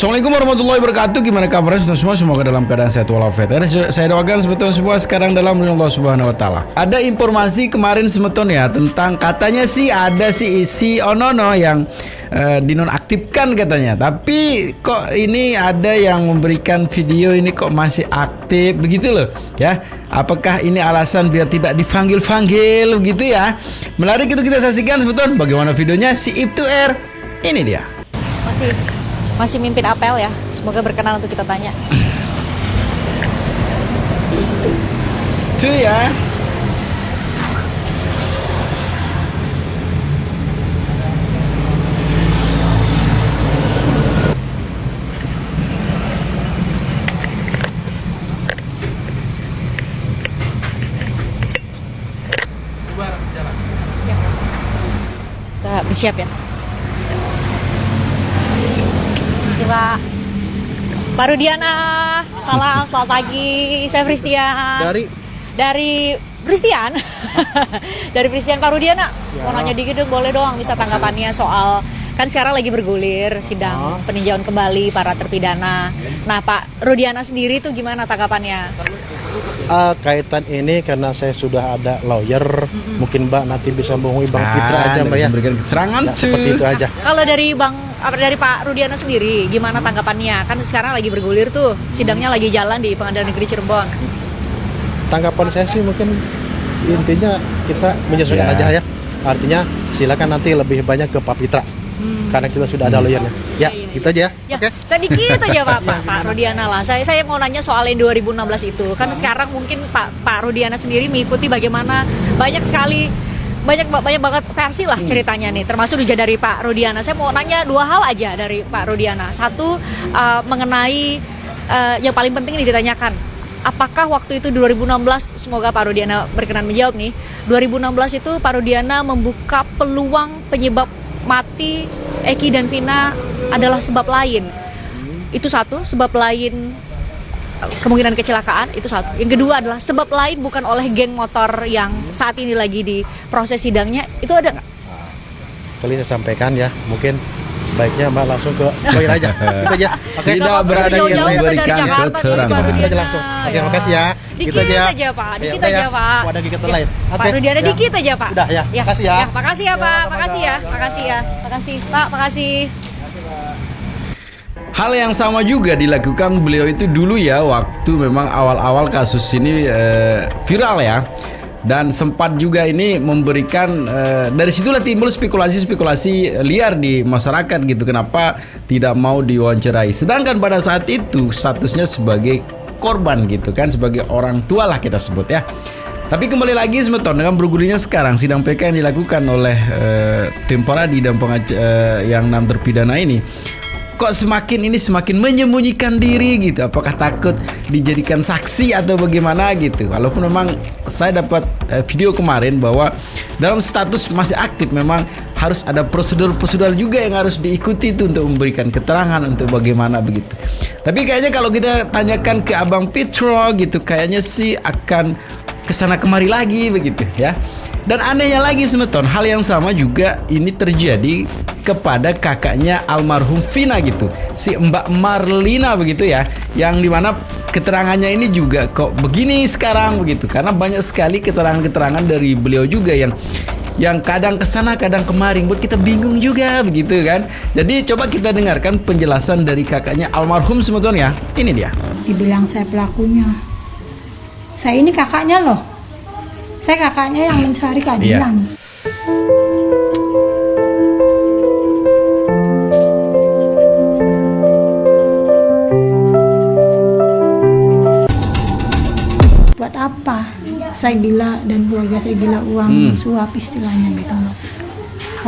Assalamualaikum warahmatullahi wabarakatuh. Gimana kabarnya semua? Semoga dalam keadaan sehat walafiat. Saya doakan sebetulnya semua sekarang dalam lindungan Allah Subhanahu wa taala. Ada informasi kemarin sebetulnya tentang katanya sih ada si Onono yang dinonaktifkan katanya. Tapi kok ini ada yang memberikan video ini kok masih aktif begitu loh ya. Apakah ini alasan biar tidak dipanggil-panggil begitu ya? Menarik itu kita saksikan sebetulnya bagaimana videonya si Ibtuair. Ini dia. Masih mimpin apel ya. Semoga berkenan untuk kita tanya. Itu ya. Kita bersiap ya. Coba Pak Rudiana, salam, selamat pagi. Saya Fristian. Dari Fristian. Dari Fristian. Pak Rudiana, mau nanya dikit dong, boleh dong, bisa tanggapannya soal kan sekarang lagi bergulir sidang peninjauan kembali para terpidana. Nah, Pak Rudiana sendiri tuh gimana tanggapannya? Kaitan ini karena saya sudah ada lawyer, mungkin Mbak nanti bisa menghubungi Bang Pitra aja Mbak ya. Berikan keterangan ya, seperti itu aja. Kalau dari Pak Rudiana sendiri gimana tanggapannya? Kan sekarang lagi bergulir tuh, sidangnya lagi jalan di Pengadilan Negeri Cirebon. Tanggapan saya sih mungkin intinya kita menyesuaikan aja ya. Artinya silakan nanti lebih banyak ke Pak Pitra. Karena kita sudah ada lawyernya. Ya, gitu aja ya. Oke. Saya dikit aja Pak Rudiana lah. Saya mau nanya soal yang 2016 itu. Kan sekarang mungkin Pak Rudiana sendiri mengikuti bagaimana banyak banget versi lah ceritanya nih, termasuk juga dari Pak Rudiana. Saya mau nanya dua hal aja dari Pak Rudiana. Satu, mengenai yang paling penting ini ditanyakan. Apakah waktu itu 2016, semoga Pak Rudiana berkenan menjawab nih, 2016 itu Pak Rudiana membuka peluang penyebab mati Eki dan Vina adalah sebab lain. Itu satu, sebab lain kemungkinan kecelakaan, itu satu. Yang kedua adalah sebab lain bukan oleh geng motor yang saat ini lagi di proses sidangnya, itu ada nggak? Kali saya sampaikan ya, mungkin baiknya Mbak langsung ke lawyer aja. Itu aja. Oke. Tidak berada yang memberikan keterangan. Aja langsung. Oke, makasih ya. Dikit aja Pak, dikit aja Pak. Ada kegiatan lain. Pak Rudiana dikit aja Pak. Udah ya. Makasih ya. Makasih ya Pak, makasih ya. Makasih Pak, makasih. Hal yang sama juga dilakukan beliau itu dulu ya, waktu memang awal-awal kasus ini viral ya. Dan sempat juga ini memberikan dari situlah timbul spekulasi liar di masyarakat gitu, kenapa tidak mau diwawancarai. Sedangkan pada saat itu statusnya sebagai korban gitu kan, sebagai orang tua lah kita sebut ya. Tapi kembali lagi semeton dengan bergulirnya sekarang sidang PK yang dilakukan oleh Temporadi dan yang 6 terpidana ini, kok semakin menyembunyikan diri gitu. Apakah takut dijadikan saksi atau bagaimana gitu. Walaupun memang saya dapat video kemarin bahwa dalam status masih aktif memang harus ada prosedur juga yang harus diikuti itu untuk memberikan keterangan untuk bagaimana begitu. Tapi kayaknya kalau kita tanyakan ke Abang Petro gitu, kayaknya sih akan kesana kemari lagi begitu ya. Dan anehnya lagi semeton, hal yang sama juga ini terjadi kepada kakaknya almarhum Vina gitu, si Mbak Marlina begitu ya, yang dimana keterangannya ini juga kok begini sekarang begitu, karena banyak sekali keterangan dari beliau juga yang kadang kesana kadang kemarin buat kita bingung juga begitu kan. Jadi coba kita dengarkan penjelasan dari kakaknya almarhum semeton ya. Ini dia. Dibilang saya pelakunya, saya ini kakaknya loh. Saya kakaknya yang mencari keadilan. Buat apa? Saya gila dan keluarga saya gila uang suap istilahnya gitu.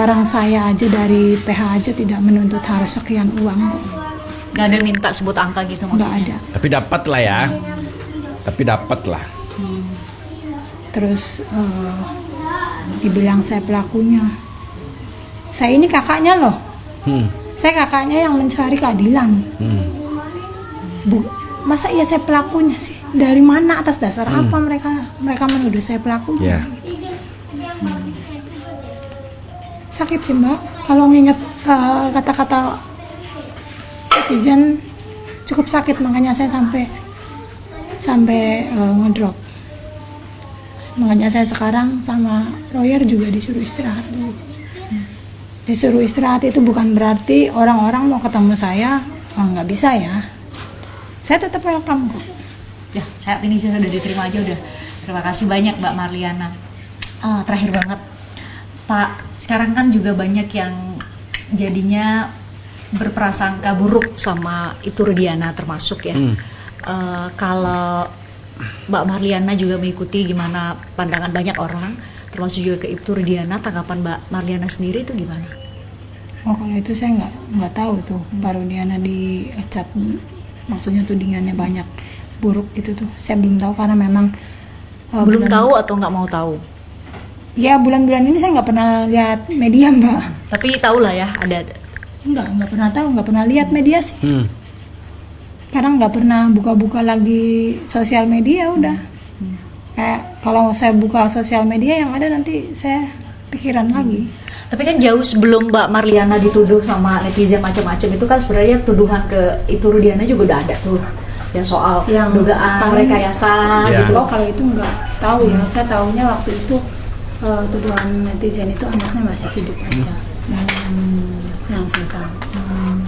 Orang saya aja dari PH aja tidak menuntut harus sekian uang. Gak ada minta sebut angka gitu maksudnya? Gak ada. Tapi dapat lah ya. Tapi dapat lah. Terus dibilang saya pelakunya, saya ini kakaknya loh. Saya kakaknya yang mencari keadilan. Masa iya saya pelakunya sih? Dari mana, atas dasar apa mereka menuduh saya pelakunya? Sakit sih Mbak kalau nginget kata-kata netizen cukup sakit, makanya saya sampai ngedrop. Makanya saya sekarang sama lawyer juga disuruh istirahat dulu. Disuruh istirahat itu bukan berarti orang-orang mau ketemu saya, nggak bisa ya. Saya tetap welcome kok. Ya, saat ini saya sudah diterima aja udah. Terima kasih banyak Mbak Marliana. Terakhir banget, Pak, sekarang kan juga banyak yang jadinya berprasangka buruk sama itu Rudiana termasuk ya. Kalau Mbak Marliana juga mengikuti gimana pandangan banyak orang, termasuk juga ke Ibtu Rudiana, tanggapan Mbak Marliana sendiri itu gimana? Oh, kalau itu saya nggak tahu tuh Mbak Rudiana diacap, maksudnya tudingannya banyak buruk gitu tuh. Saya belum tahu karena memang Belum tahu atau nggak mau tahu? Ya bulan-bulan ini saya nggak pernah lihat media Mbak. Tapi tahu lah ya ada. Nggak pernah tahu, nggak pernah lihat media sih. Karena nggak pernah buka-buka lagi sosial media udah. Kayak kalau saya buka sosial media yang ada nanti saya pikiran lagi. Tapi kan jauh sebelum Mbak Marliana dituduh sama netizen macam-macam itu kan sebenarnya tuduhan ke Ibtu Rudiana juga udah ada tuh. Ya soal Yang dugaan rekayasa Ya. gitu. Oh kalau itu nggak tahu ya. Saya tahunya waktu itu tuduhan netizen itu anaknya masih hidup aja. Yang saya tahu.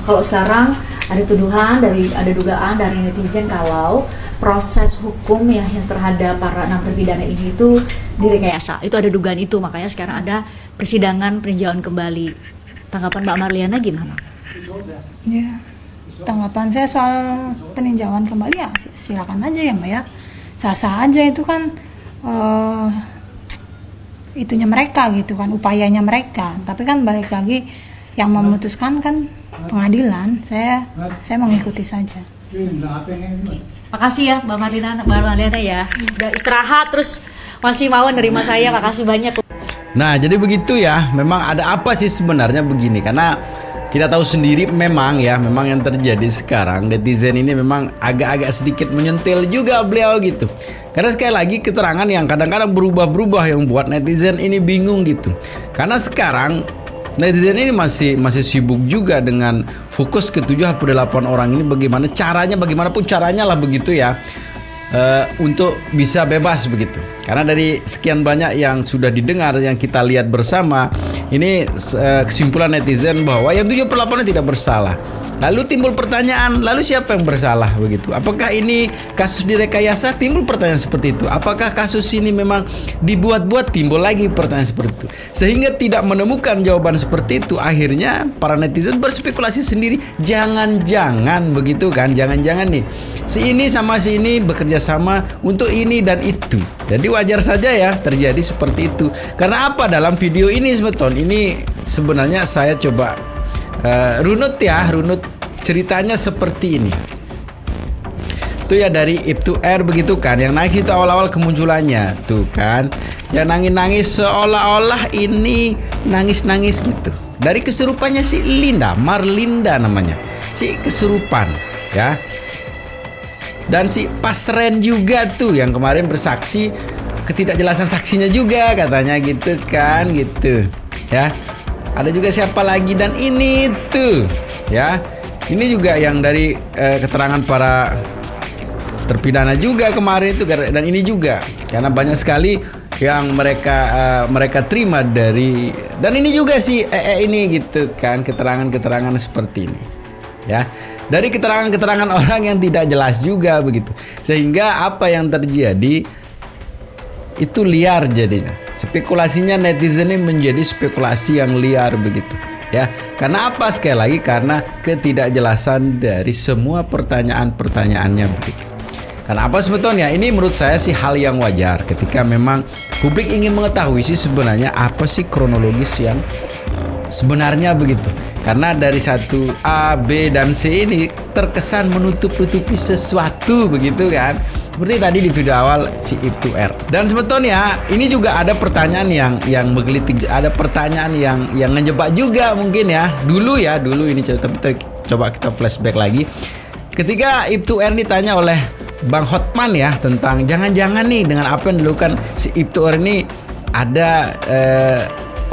Kalau sekarang ada tuduhan ada dugaan dari netizen kalau proses hukum ya yang terhadap para 6 terpidana ini itu direkayasa. Itu ada dugaan itu, makanya sekarang ada persidangan peninjauan kembali. Tanggapan Mbak Marliana gimana? Ya, tanggapan saya soal peninjauan kembali ya silakan aja ya Mbak ya. Sah-sah aja itu kan itunya mereka gitu kan, upayanya mereka. Tapi kan balik lagi yang memutuskan kan pengadilan. Saya mengikuti saja. Makasih ya Mbak Marliana ya. Udah istirahat terus masih mau nerima saya. Makasih banyak. Nah, jadi begitu ya. Memang ada apa sih sebenarnya begini? Karena kita tahu sendiri memang yang terjadi sekarang netizen ini memang agak-agak sedikit menyentil juga beliau gitu. Karena sekali lagi keterangan yang kadang-kadang berubah-berubah yang buat netizen ini bingung gitu. Karena sekarang netizen ini masih sibuk juga dengan fokus ke 7/8 orang ini bagaimanapun caranya lah begitu ya. Untuk bisa bebas begitu. Karena dari sekian banyak yang sudah didengar, yang kita lihat bersama, ini kesimpulan netizen bahwa yang 7/8 tidak bersalah. Lalu timbul pertanyaan, lalu siapa yang bersalah begitu? Apakah ini kasus direkayasa? Timbul pertanyaan seperti itu. Apakah kasus ini memang dibuat-buat? Timbul lagi pertanyaan seperti itu. Sehingga tidak menemukan jawaban seperti itu, akhirnya para netizen berspekulasi sendiri. Jangan-jangan begitu kan? Jangan-jangan nih si ini sama si ini bekerja sama untuk ini dan itu. Jadi wajar saja ya terjadi seperti itu. Karena apa? Dalam video ini sebetulnya ini sebenarnya saya coba runut ceritanya seperti ini. Itu ya dari Ibtu R begitu kan. Yang nangis itu awal-awal kemunculannya tuh kan. Yang nangis-nangis seolah-olah ini nangis-nangis gitu. Dari kesurupannya si Marlinda namanya. Si kesurupan ya. Dan si Pasren juga tuh yang kemarin bersaksi, ketidakjelasan saksinya juga katanya gitu kan gitu ya. Ada juga siapa lagi dan ini tuh ya. Ini juga yang dari keterangan para terpidana juga kemarin itu, dan ini juga karena banyak sekali yang mereka terima dari, dan ini juga sih ini gitu kan, keterangan-keterangan seperti ini ya. Dari keterangan-keterangan orang yang tidak jelas juga begitu. Sehingga apa yang terjadi itu liar jadinya. Spekulasinya netizen ini menjadi spekulasi yang liar begitu. Ya, karena apa? Sekali lagi karena ketidakjelasan dari semua pertanyaan-pertanyaannya begitu. Karena apa sebetulnya? Ini menurut saya sih hal yang wajar ketika memang publik ingin mengetahui sih sebenarnya apa sih kronologis yang sebenarnya begitu. Karena dari satu A, B, dan C ini terkesan menutup-nutupi sesuatu begitu kan. Seperti tadi di video awal si Ibtu R. Dan sebetulnya ini juga ada pertanyaan yang menggelitik, ada pertanyaan yang ngejebak juga mungkin ya. Dulu ini coba kita flashback lagi. Ketika Ibtu R ditanya oleh Bang Hotman ya tentang jangan-jangan nih dengan apa yang dilakukan si Ibtu R ini ada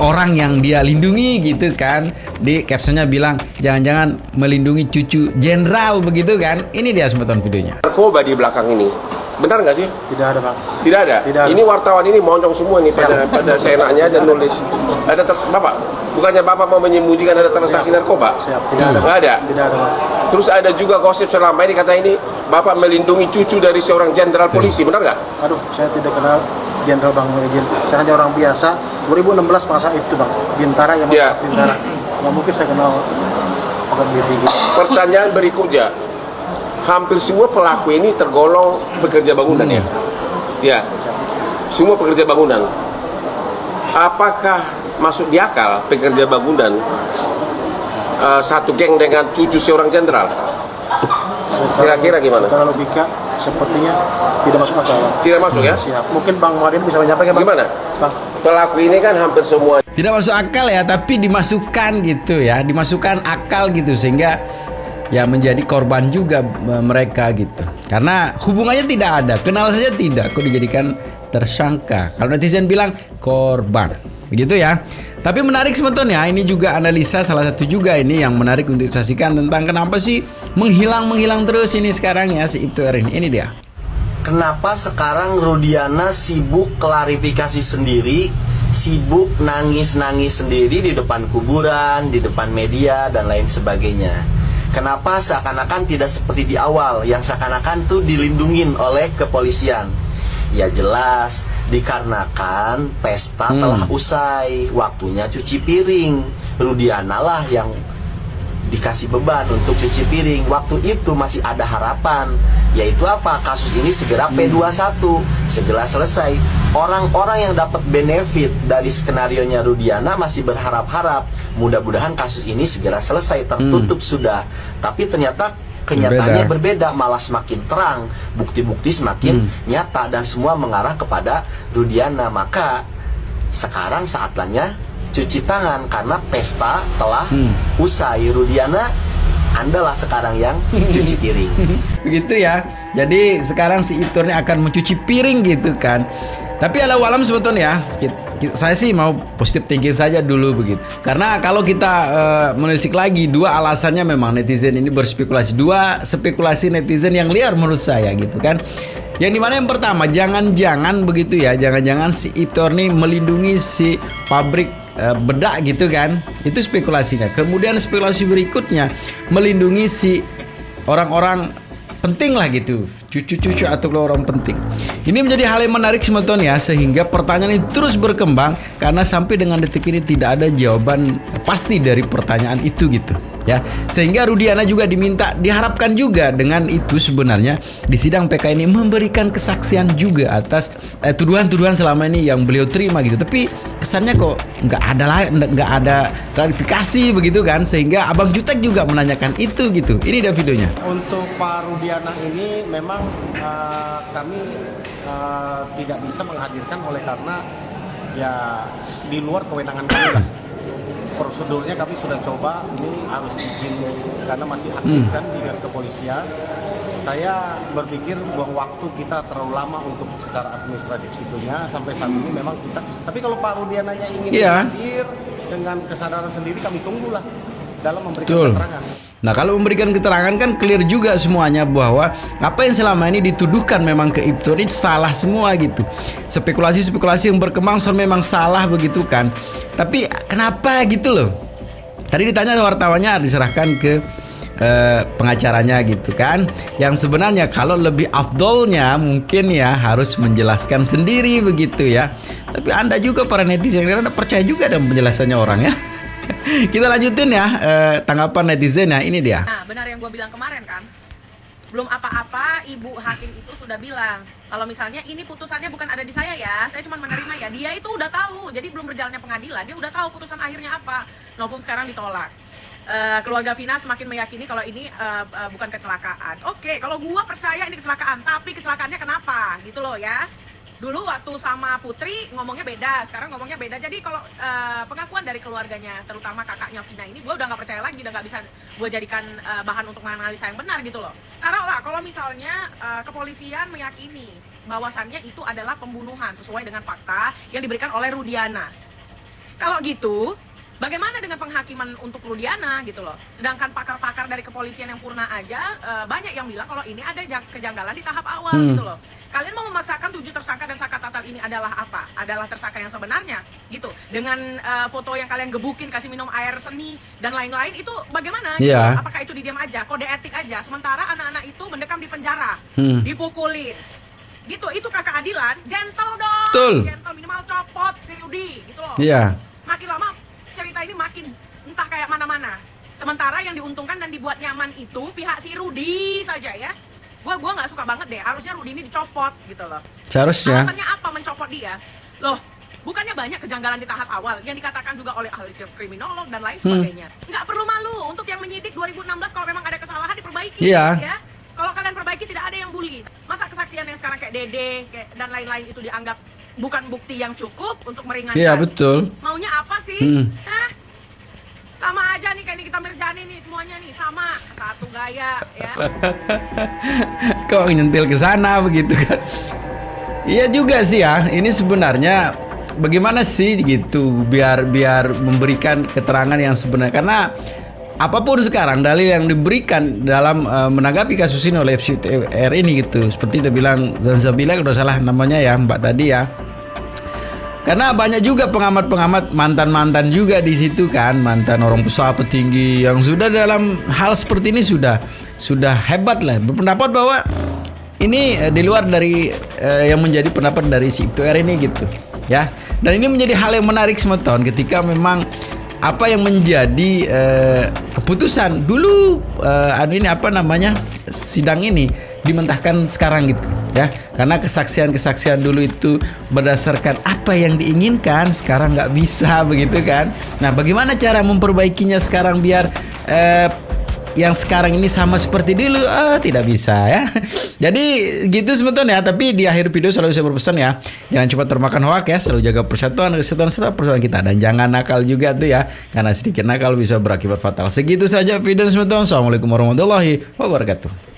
orang yang dia lindungi gitu kan. Di captionnya bilang jangan-jangan melindungi cucu jenderal begitu kan. Ini dia semeton videonya. Narkoba di belakang ini, benar nggak sih? Tidak ada, Bang. Tidak ada. Tidak ada. Ini wartawan ini monyong semua nih pada seenaknya aja nulis. Ada Bapak, bukannya Bapak mau menyembunyikan ada transaksi narkoba? Siap. Tidak ada. Nggak ada. Tidak ada, Bang. Terus ada juga gosip selama ini kata ini Bapak melindungi cucu dari seorang jenderal polisi, benar nggak? Aduh, saya tidak kenal Jenderal Bang Muhyiddin. Saya hanya orang biasa. 2016 masa itu, Bang. Bintara yang Ya. Bintara. Nggak mungkin saya kenal Pak tinggi. Pertanyaan berikutnya, hampir semua pelaku ini tergolong pekerja bangunan ya? Ya, semua pekerja bangunan. Apakah masuk di akal pekerja bangunan satu geng dengan cucu seorang jenderal? Kira-kira gimana? Secara logika sepertinya tidak masuk akal, Bang. Tidak masuk ya? Siap. Mungkin Bang Muhyiddin bisa menyampaikan, Bang. Gimana? Bang. Pelaku ini kan hampir semua Tidak masuk akal ya, tapi dimasukkan gitu ya, dimasukkan akal gitu sehingga ya menjadi korban juga mereka gitu. Karena hubungannya tidak ada, kenal saja tidak, kok dijadikan tersangka. Kalau netizen bilang korban, begitu ya. Tapi menarik semeton ya, ini juga analisa salah satu juga ini yang menarik untuk disaksikan tentang kenapa sih menghilang terus ini sekarang ya si Ibtu R ini. Ini dia. Kenapa sekarang Rudiana sibuk klarifikasi sendiri, sibuk nangis-nangis sendiri di depan kuburan, di depan media, dan lain sebagainya. Kenapa seakan-akan tidak seperti di awal, yang seakan-akan tuh dilindungin oleh kepolisian? Ya jelas, dikarenakan pesta telah usai, waktunya cuci piring. Rudiana lah yang dikasih beban untuk cuci piring. Waktu itu masih ada harapan, yaitu apa? Kasus ini segera P21, segera selesai. Orang-orang yang dapat benefit dari skenarionya Rudiana masih berharap-harap mudah-mudahan kasus ini segera selesai, tertutup sudah. Tapi ternyata kenyataannya berbeda, malah semakin terang, bukti-bukti semakin nyata, dan semua mengarah kepada Rudiana. Maka sekarang saatnya cuci tangan karena pesta telah usai. Rudiana, Andalah sekarang yang cuci piring. Begitu ya. Jadi sekarang si Ibtu ini akan mencuci piring gitu kan. Tapi alam sebetulnya saya sih mau positif thinking saja dulu begitu. Karena kalau kita menelisik lagi, dua alasannya memang netizen ini berspekulasi. Dua spekulasi netizen yang liar menurut saya gitu kan. Yang dimana yang pertama, jangan-jangan begitu ya, jangan-jangan si Ibtu ini melindungi si pabrik bedak gitu kan. Itu spekulasinya. Kemudian spekulasi berikutnya, melindungi si orang-orang penting lah gitu, cucu-cucu atau orang penting. Ini menjadi hal yang menarik semeton ya, sehingga pertanyaan ini terus berkembang karena sampai dengan detik ini tidak ada jawaban pasti dari pertanyaan itu gitu ya. Sehingga Rudiana juga diharapkan juga dengan itu sebenarnya di sidang PK ini memberikan kesaksian juga atas tuduhan-tuduhan selama ini yang beliau terima gitu. Tapi kesannya kok nggak ada klarifikasi begitu kan, sehingga Abang Jutek juga menanyakan itu gitu. Ini dia videonya. Untuk Pak Rudiana ini memang kami tidak bisa menghadirkan oleh karena ya di luar kewenangan kami lah. Prosedurnya kami sudah coba, ini harus izin karena masih aktif kan di dinas kepolisian. Saya berpikir buang waktu kita terlalu lama untuk secara administratif situnya sampai saat ini memang kita. Tapi kalau Pak Rudiananya ingin hadir dengan kesadaran sendiri, kami tunggulah dalam memberikan keterangan. Nah, kalau memberikan keterangan kan clear juga semuanya bahwa apa yang selama ini dituduhkan memang ke Ibtu ini salah semua gitu. Spekulasi-spekulasi yang berkembang memang salah begitu kan. Tapi kenapa gitu loh? Tadi ditanya wartawannya, diserahkan ke pengacaranya gitu kan. Yang sebenarnya kalau lebih afdolnya mungkin ya harus menjelaskan sendiri begitu ya. Tapi Anda juga para netizen Anda percaya juga dengan penjelasannya orang ya. Kita lanjutin ya tanggapan netizen ya, ini dia. Nah, benar yang gue bilang kemarin kan, belum apa-apa Ibu Hakim itu sudah bilang kalau misalnya ini putusannya bukan ada di saya ya, saya cuma menerima ya. Dia itu udah tahu, jadi belum berjalannya pengadilan, dia udah tahu putusan akhirnya apa. Novum sekarang ditolak. Keluarga Vina semakin meyakini kalau ini bukan kecelakaan. Oke, kalau gue percaya ini kecelakaan, tapi kecelakaannya kenapa gitu loh ya. Dulu waktu sama Putri ngomongnya beda, sekarang ngomongnya beda. Jadi kalau pengakuan dari keluarganya, terutama kakaknya Vina ini, gue udah nggak percaya lagi, udah nggak bisa gue jadikan bahan untuk menganalisa yang benar gitu loh. Taruhlah kalau misalnya kepolisian meyakini bahwasannya itu adalah pembunuhan sesuai dengan fakta yang diberikan oleh Rudiana. Kalau gitu, bagaimana dengan penghakiman untuk Rudiana gitu loh? Sedangkan pakar-pakar dari kepolisian yang purna aja banyak yang bilang kalau ini ada kejanggalan di tahap awal gitu loh. Kalian mau memaksakan 7 tersangka dan Saka Tatal ini adalah apa? Adalah tersangka yang sebenarnya gitu. Dengan foto yang kalian gebukin, kasih minum air seni dan lain-lain itu bagaimana? Gitu? Iya. Apakah itu didiam aja? Kode etik aja. Sementara anak-anak itu mendekam di penjara, dipukulin. Gitu, itu kakak adilan, gentle dong. Betul. Gentle, minimal copot si Rudi gitu loh. Iya. Makin lama cerita ini makin entah kayak mana-mana. Sementara yang diuntungkan dan dibuat nyaman itu pihak si Rudi saja ya. Gua nggak suka banget deh. Harusnya Rudi ini dicopot gitu loh. Seharusnya. Alasannya apa mencopot dia? Loh, bukannya banyak kejanggalan di tahap awal yang dikatakan juga oleh ahli kriminolog dan lain sebagainya. Nggak perlu malu untuk yang menyidik 2016 kalau memang ada kesalahan diperbaiki. Iya. Ya. Kalau kalian perbaiki tidak ada yang bully. Masa kesaksian yang sekarang kayak Dede dan lain-lain itu dianggap bukan bukti yang cukup untuk meringankan? Iya, betul. Maunya apa sih? Sama aja nih kayak Nikita Mirjani nih, semuanya nih sama, satu gaya ya. Kok nyentil ke sana begitu kan? Iya juga sih ya. Ini sebenarnya bagaimana sih gitu biar memberikan keterangan yang sebenarnya, karena apapun sekarang dalil yang diberikan dalam menanggapi kasus ini oleh FCTR ini gitu. Seperti dia bilang Zanzabila kalau salah namanya ya Mbak tadi ya. Karena banyak juga pengamat-pengamat mantan-mantan juga di situ kan, mantan orang besar petinggi yang sudah dalam hal seperti ini sudah hebat lah berpendapat bahwa ini di luar dari yang menjadi pendapat dari si FCTR ini gitu ya. Dan ini menjadi hal yang menarik semeton ketika memang apa yang menjadi keputusan dulu ini apa namanya sidang ini dimentahkan sekarang gitu ya, karena kesaksian dulu itu berdasarkan apa yang diinginkan, sekarang nggak bisa begitu kan. Nah, bagaimana cara memperbaikinya sekarang biar yang sekarang ini sama seperti dulu? Tidak bisa ya. Jadi gitu sebetulnya ya. Tapi di akhir video selalu saya berpesan ya, jangan cepat termakan hoak ya, selalu jaga persatuan kesatuan serta persatuan kita, dan jangan nakal juga tuh ya, karena sedikit nakal bisa berakibat fatal. Segitu saja video sebetulnya. Assalamualaikum warahmatullahi wabarakatuh.